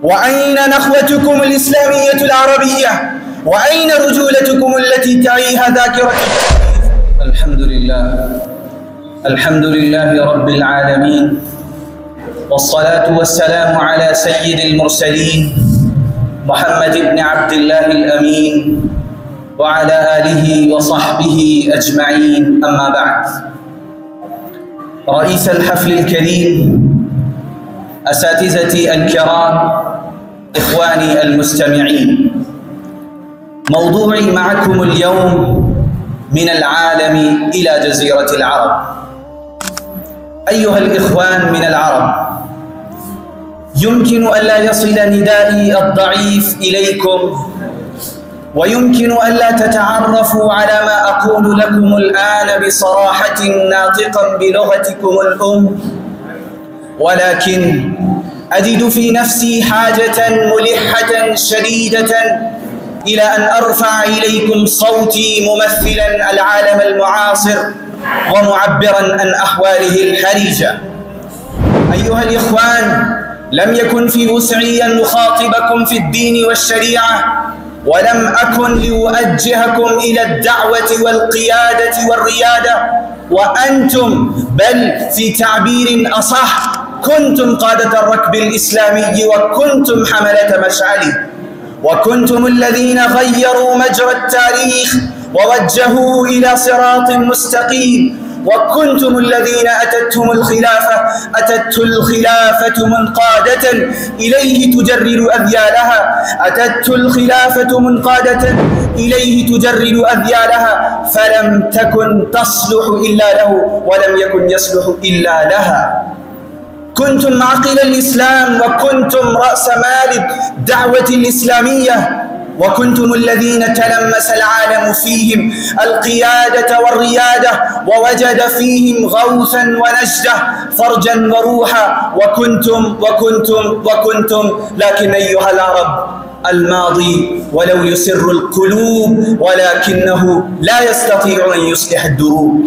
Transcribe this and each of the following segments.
وأين نخوتكم الإسلامية العربية؟ وأين رجولتكم التي تعيها ذاكرة؟ الحمد لله رب العالمين، والصلاة والسلام على سيد المرسلين محمد بن عبد الله الأمين وعلى آله وصحبه أجمعين. أما بعد، رئيس الحفل الكريم، أساتذتي الكرام، إخواني المستمعين، موضوعي معكم اليوم من العالم إلى جزيرة العرب. أيها الإخوان من العرب، يمكن ألا يصل ندائي الضعيف إليكم، ويمكن ألا تتعرفوا على ما أقول لكم الآن بصراحة ناطقا بلغتكم الأم، ولكن أجد في نفسي حاجة ملحة شديدة إلى أن أرفع إليكم صوتي ممثلا العالم المعاصر ومعبرا عن أحواله الحرجة. أيها الإخوان، لم يكن في وسعي أن أخاطبكم في الدين والشريعة، ولم أكن لأوجهكم إلى الدعوة والقيادة والريادة، وأنتم بل في تعبير أصح كنتم قادة الركب الإسلامي، وكنتم حملة مشعله، وكنتم الذين غيروا مجرى التاريخ ووجهوه إلى صراط مستقيم، وكنتم الذين أتت الخلافة منقادة إليه تجرد أذيالها، أتت الخلافة منقادة إليه تجرد أذيالها، فلم تكن تصلح إلا له ولم يكن يصلح إلا لها. كنتم معقل الإسلام، وكنتم رأس مال الدعوة الإسلامية، وكنتم الذين تلمس العالم فيهم القيادة والريادة، ووجد فيهم غوثا ونجدة، فرجا وروحا، وكنتم لكن أيها العرب، الماضي ولو يسر القلوب ولكنه لا يستطيع أن يصلح الدروب.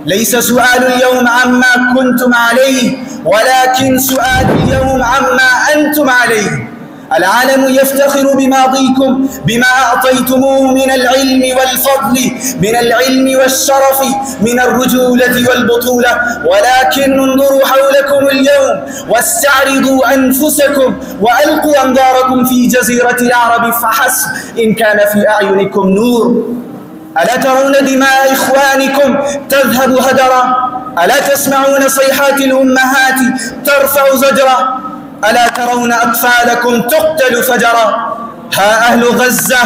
ليس سؤال اليوم عما كنتم عليه، ولكن سؤال اليوم عما أنتم عليه. العالم يفتخر بماضيكم، بما أعطيتموه من العلم والفضل، من العلم والشرف، من الرجولة والبطولة، ولكن انظروا حولكم اليوم واستعرضوا أنفسكم وألقوا أنظاركم في جزيرة العرب فحسب إن كان في أعينكم نور. ألا ترون دماء إخوانكم تذهب هدرا؟ ألا تسمعون صيحات الأمهات ترفع زجرا؟ ألا ترون أطفالكم تقتل فجرا؟ ها أهل غزة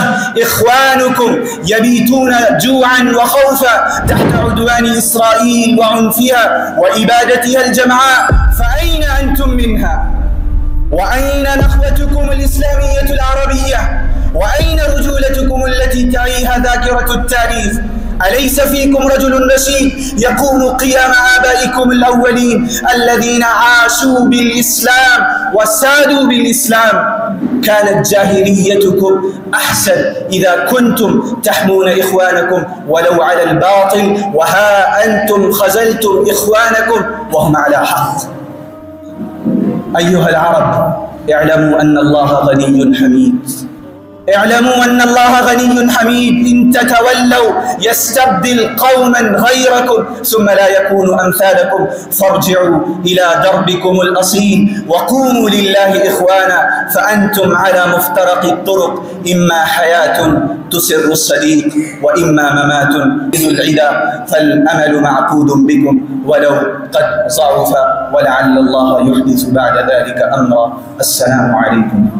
إخوانكم يبيتون جوعا وخوفا تحت عدوان إسرائيل وعنفها وإبادتها الجمعاء، فأين أنتم منها؟ وأين نخوتكم الإسلامية العربية؟ وأين رجولتكم التي تعيها ذاكرة التاريخ؟ أليس فيكم رجل رشيد يقوم قيام آبائكم الأولين الذين عاشوا بالإسلام وسادوا بالإسلام؟ كانت جاهليتكم أحسن إذا كنتم تحمون إخوانكم ولو على الباطل، وها أنتم خذلتم إخوانكم وهم على حق. أيها العرب، اعلموا أن الله غني حميد، اعلموا أن الله غني حميد. إن تتولوا يستبدل قوما غيركم ثم لا يكونوا أمثالكم، فارجعوا إلى دربكم الأصيل وقوموا لله إخوانا، فأنتم على مفترق الطرق، إما حياة تسر الصديق وإما ممات ذو العدا، فالأمل معقود بكم ولو قد ضعف، ولعل الله يحدث بعد ذلك أمرا. السلام عليكم.